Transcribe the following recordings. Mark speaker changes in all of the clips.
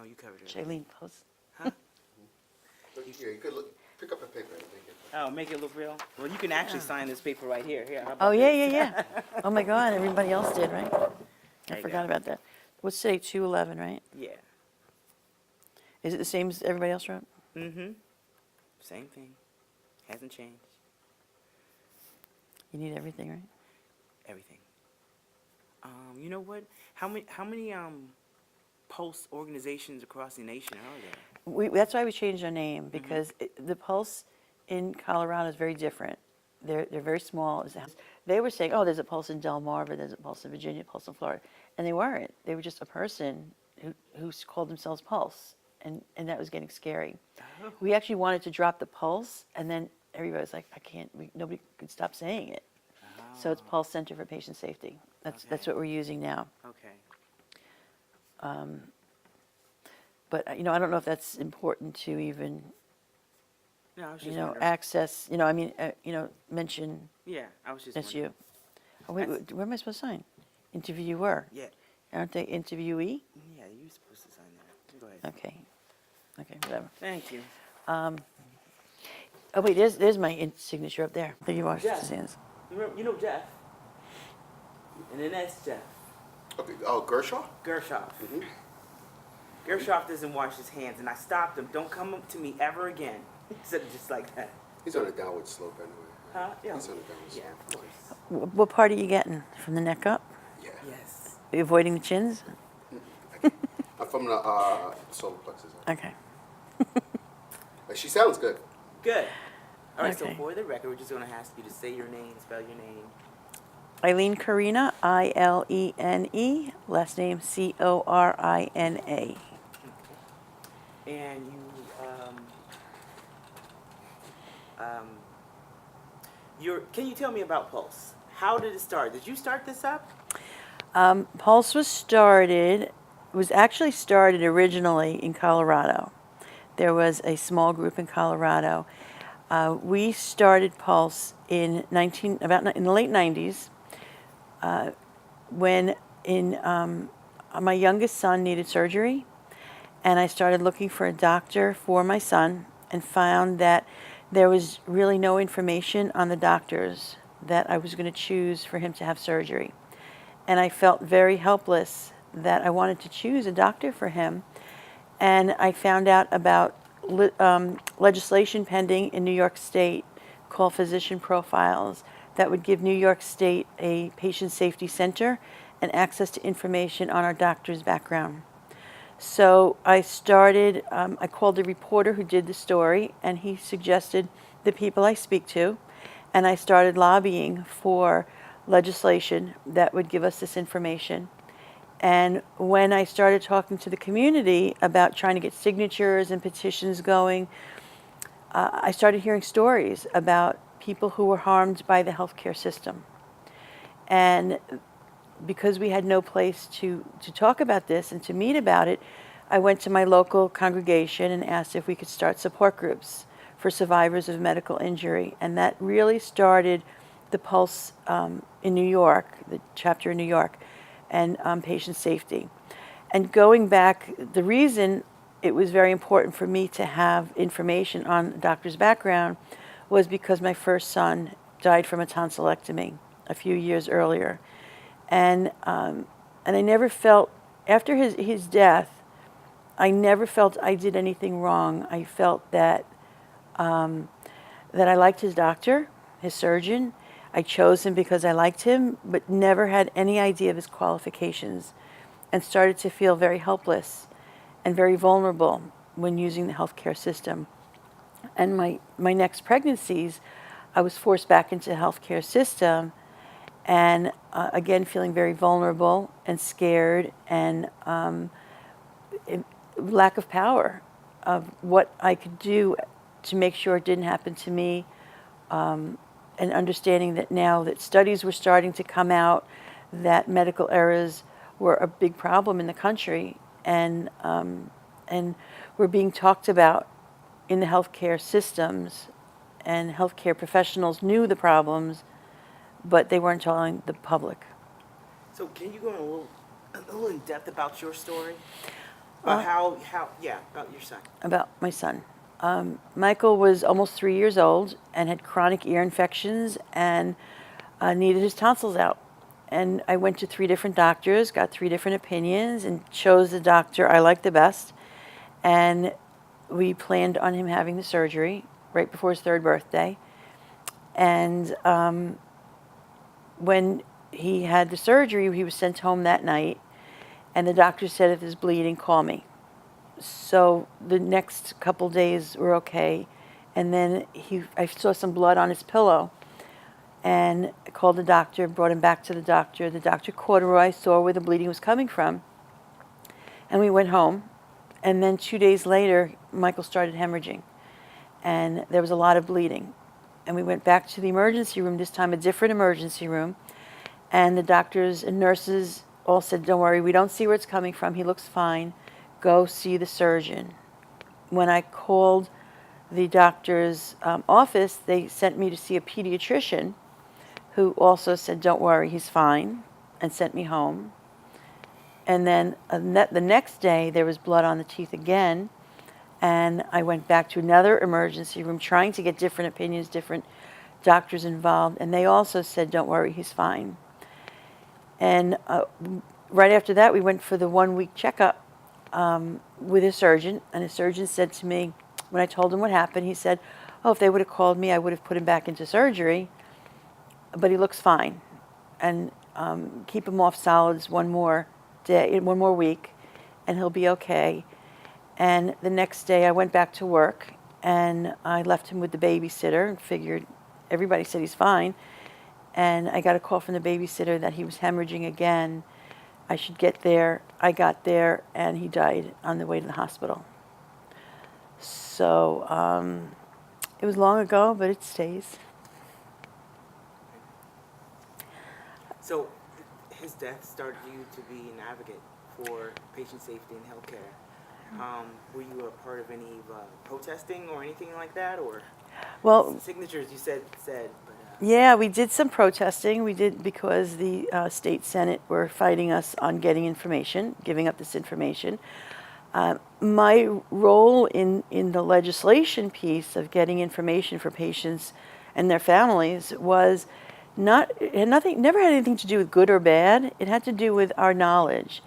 Speaker 1: No, you covered it.
Speaker 2: Shailene, post.
Speaker 1: Huh?
Speaker 3: Yeah, you could pick up a paper and make it.
Speaker 1: Oh, make it look real? Well, you can actually sign this paper right here. Here, how
Speaker 2: Oh,
Speaker 1: about
Speaker 2: yeah,
Speaker 1: this?
Speaker 2: yeah, yeah. Oh, my God, everybody else did, right?
Speaker 1: There
Speaker 2: I
Speaker 1: you
Speaker 2: forgot
Speaker 1: go.
Speaker 2: about that. What's today, 2/11, right?
Speaker 1: Yeah.
Speaker 2: Is it the same as everybody else wrote?
Speaker 1: Mm-hmm. Same thing. Hasn't changed.
Speaker 2: You need everything, right?
Speaker 1: Everything. You know what? How many Pulse organizations across the nation are there?
Speaker 2: That's why we changed our name, because the Pulse in Colorado is very different. They're very small. They were saying, oh, there's a Pulse in Delmarva, there's a Pulse in Virginia, Pulse in Florida. And they weren't. They were just a person who called themselves Pulse. And that was getting scary.
Speaker 1: Oh.
Speaker 2: We actually wanted to drop the Pulse, and then everybody was like, I can't, nobody could stop saying it. So it's Pulse Center for Patient Safety. That's
Speaker 1: Okay.
Speaker 2: what we're using now.
Speaker 1: Okay.
Speaker 2: But, I don't know if that's important to even,
Speaker 1: No, I was just wondering.
Speaker 2: access, mention
Speaker 1: Yeah, I was just
Speaker 2: that's
Speaker 1: wondering.
Speaker 2: you. Oh, wait,
Speaker 1: That's-
Speaker 2: where am I supposed to sign? Interviewer.
Speaker 1: Yeah.
Speaker 2: Aren't they interviewee?
Speaker 1: Yeah, you're supposed to sign that. Go ahead.
Speaker 2: Okay. Okay, whatever.
Speaker 1: Thank you.
Speaker 2: Oh, wait, there's my signature up there. Thank you,
Speaker 1: Yeah.
Speaker 2: Washington.
Speaker 1: You know Jeff? And then that's Jeff.
Speaker 3: Okay. Oh, Gershaw?
Speaker 1: Gershoff.
Speaker 3: Mm-hmm.
Speaker 1: Gershoff doesn't wash his hands, and I stopped him. Don't come up to me ever again. He said it just like that.
Speaker 3: He's on a downward slope anyway.
Speaker 1: Huh? Yeah.
Speaker 3: He's on a downward
Speaker 1: Yeah,
Speaker 3: slope.
Speaker 1: of course.
Speaker 2: What part are you getting? From the neck up?
Speaker 3: Yeah.
Speaker 1: Yes.
Speaker 2: Are you avoiding the chins?
Speaker 3: I'm from the solar plexus.
Speaker 2: Okay.
Speaker 3: She sounds good.
Speaker 1: Good. All right,
Speaker 2: Okay.
Speaker 1: so for the record, we're just going to ask you to say your name, spell your name.
Speaker 2: Eileen Corina, Ilene, last name Corina.
Speaker 1: And can you tell me about Pulse? How did it start? Did you start this up?
Speaker 2: Pulse was actually started originally in Colorado. There was a small group in Colorado. We started Pulse in the late 90s, when my youngest son needed surgery, and I started looking for a doctor for my son and found that there was really no information on the doctors that I was going to choose for him to have surgery. And I felt very helpless that I wanted to choose a doctor for him. And I found out about legislation pending in New York State called Physician Profiles that would give New York State a patient safety center and access to information on our doctor's background. So I started, I called the reporter who did the story, and he suggested the people I speak to, and I started lobbying for legislation that would give us this information. And when I started talking to the community about trying to get signatures and petitions going, I started hearing stories about people who were harmed by the healthcare system. And because we had no place to talk about this and to meet about it, I went to my local congregation and asked if we could start support groups for survivors of medical injury. And that really started the Pulse in New York, the chapter in New York, and patient safety. And going back, the reason it was very important for me to have information on the doctor's background was because my first son died from a tonsillectomy a few years earlier. And I never felt, after his death, I never felt I did anything wrong. I felt that that I liked his doctor, his surgeon. I chose him because I liked him, but never had any idea of his qualifications, and started to feel very helpless and very vulnerable when using the healthcare system. And my next pregnancies, I was forced back into the healthcare system, and again feeling very vulnerable and scared, and lack of power of what I could do to make sure it didn't happen to me, and understanding that now that studies were starting to come out that medical errors were a big problem in the country, and were being talked about in the healthcare systems, and healthcare professionals knew the problems, but they weren't telling the public.
Speaker 1: So can you go in a little in depth about your story? About your son.
Speaker 2: About my son. Michael was almost 3 years old and had chronic ear infections and needed his tonsils out. And I went to 3 different doctors, got 3 different opinions, and chose the doctor I liked the best. And we planned on him having the surgery right before his 3rd birthday. And when he had the surgery, he was sent home that night. And the doctor said, if there's bleeding, call me. So the next couple days were okay. And then I saw some blood on his pillow. And I called the doctor, brought him back to the doctor. The doctor cauterized, saw where the bleeding was coming from. And we went home. And then 2 days later, Michael started hemorrhaging. And there was a lot of bleeding. And we went back to the emergency room, this time a different emergency room. And the doctors and nurses all said, don't worry, we don't see where it's coming from. He looks fine. Go see the surgeon. When I called the doctor's office, they sent me to see a pediatrician who also said, don't worry, he's fine, and sent me home. And then the next day, there was blood on the teeth again, and I went back to another emergency room trying to get different opinions, different doctors involved, and they also said, don't worry, he's fine. And right after that, we went for the 1-week checkup with a surgeon, and the surgeon said to me, when I told him what happened, he said, oh, if they would have called me, I would have put him back into surgery, but he looks fine. And keep him off solids one more week, and he'll be okay. And the next day, I went back to work, and I left him with the babysitter and figured everybody said he's fine. And I got a call from the babysitter that he was hemorrhaging again. I should get there. I got there, and he died on the way to the hospital. So it was long ago, but it stays.
Speaker 1: So his death started you to be an advocate for patient safety in healthcare. Were you a part of any protesting or anything like that, or signatures? You said, but.
Speaker 2: Yeah, we did some protesting. We did because the state senate were fighting us on getting information, giving up this information. My role in the legislation piece of getting information for patients and their families was never had anything to do with good or bad. It had to do with our knowledge.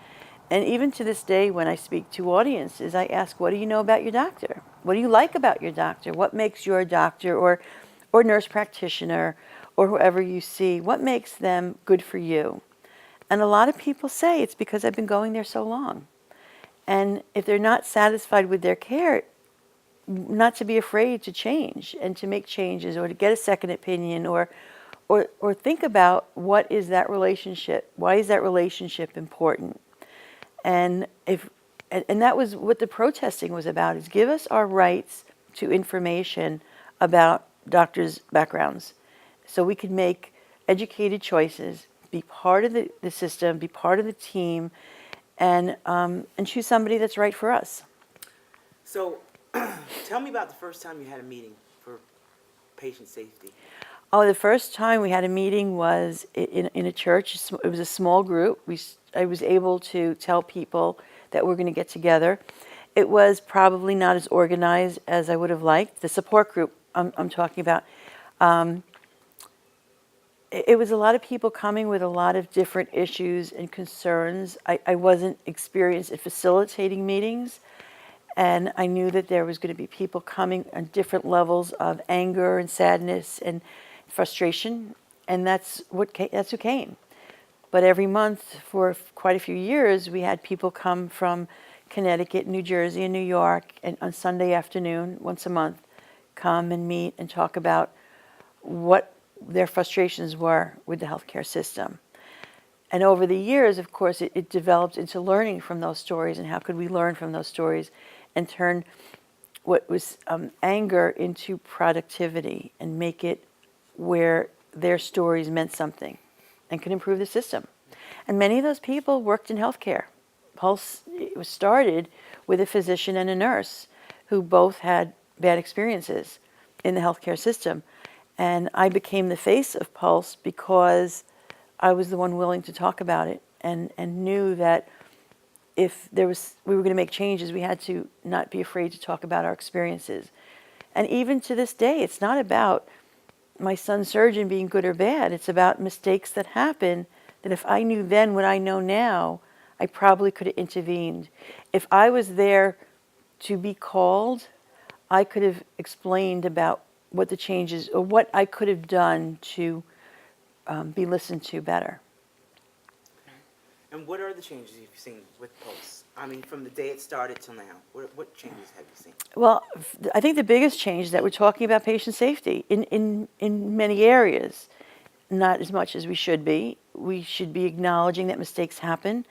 Speaker 2: And even to this day, when I speak to audiences, I ask, what do you know about your doctor? What do you like about your doctor? What makes your doctor or nurse practitioner or whoever you see, what makes them good for you? And a lot of people say it's because I've been going there so long. And if they're not satisfied with their care, not to be afraid to change and to make changes or to get a second opinion or think about what is that relationship? Why is that relationship important? And that was what the protesting was about, is give us our rights to information about doctors' backgrounds so we could make educated choices, be part of the system, be part of the team, and choose somebody that's right for us.
Speaker 1: So tell me about the first time you had a meeting for patient safety.
Speaker 2: Oh, the first time we had a meeting was in a church. It was a small group. I was able to tell people that we're going to get together. It was probably not as organized as I would have liked. The support group I'm talking about. It was a lot of people coming with a lot of different issues and concerns. I wasn't experienced at facilitating meetings, and I knew that there was going to be people coming on different levels of anger and sadness and frustration, and that's who came. But every month for quite a few years, we had people come from Connecticut, New Jersey, and New York, and on Sunday afternoon, once a month, come and meet and talk about what their frustrations were with the healthcare system. And over the years, of course, it developed into learning from those stories, and how could we learn from those stories and turn what was anger into productivity and make it where their stories meant something and could improve the system. And many of those people worked in healthcare. Pulse was started with a physician and a nurse who both had bad experiences in the healthcare system. And I became the face of Pulse because I was the one willing to talk about it and knew that if we were going to make changes, we had to not be afraid to talk about our experiences. And even to this day, it's not about my son's surgeon being good or bad. It's about mistakes that happen that if I knew then what I know now, I probably could have intervened. If I was there to be called, I could have explained about what the changes or what I could have done to be listened to better.
Speaker 1: And what are the changes you've seen with Pulse? I mean, from the day it started till now, what changes have you seen?
Speaker 2: Well, I think the biggest change is that we're talking about patient safety in many areas, not as much as we should be. We should be acknowledging that mistakes happen.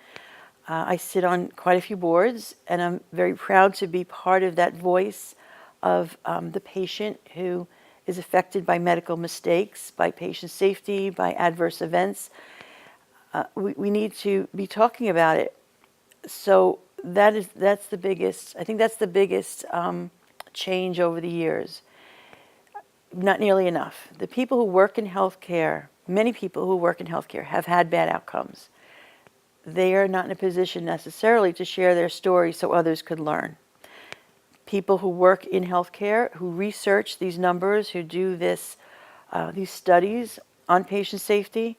Speaker 2: I sit on quite a few boards, and I'm very proud to be part of that voice of the patient who is affected by medical mistakes, by patient safety, by adverse events. We need to be talking about it. So that's the biggest, I think that's the biggest change over the years. Not nearly enough. The people who work in healthcare, many people who work in healthcare have had bad outcomes. They are not in a position necessarily to share their story so others could learn. People who work in healthcare, who research these numbers, who do these studies on patient safety,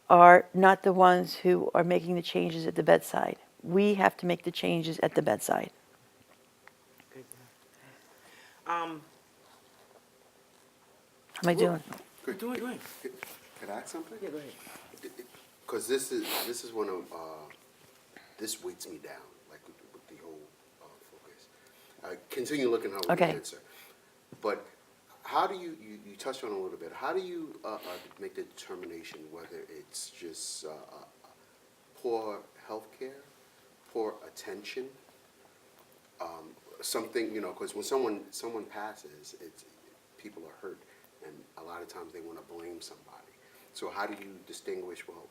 Speaker 2: are not the ones who are making the changes at the bedside. We have to make the changes at the bedside.
Speaker 1: Good.
Speaker 2: How am I doing?
Speaker 3: Good.
Speaker 1: Do it.
Speaker 3: Can I ask something?
Speaker 1: Yeah, go ahead.
Speaker 3: Because this is one of this weights me down, like with the whole focus. Continue looking how we
Speaker 2: Okay.
Speaker 3: answer. But how do you touched on it a little bit? How do you make the determination whether it's just poor healthcare, poor attention, something, because when someone passes, people are hurt, and a lot of times they want to blame somebody. So how do you distinguish? Well,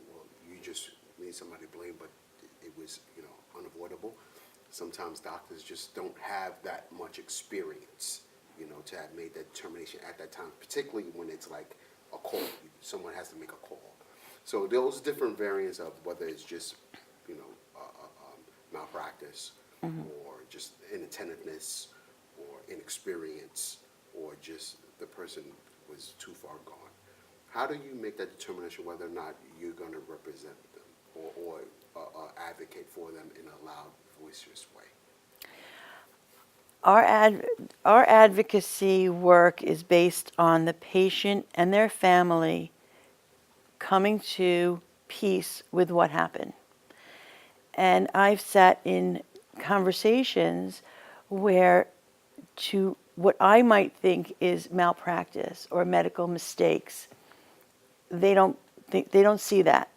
Speaker 3: you just need somebody to blame, but it was unavoidable. Sometimes doctors just don't have that much experience, to have made that determination at that time, particularly when it's like a call. Someone has to make a call. So those different variants of whether it's just, malpractice, or just inattentiveness, or inexperience, or just the person was too far gone. How do you make that determination whether or not you're going to represent them or advocate for them in a loud, boisterous way?
Speaker 2: Our advocacy work is based on the patient and their family coming to peace with what happened. And I've sat in conversations where to what I might think is malpractice or medical mistakes, they don't see that.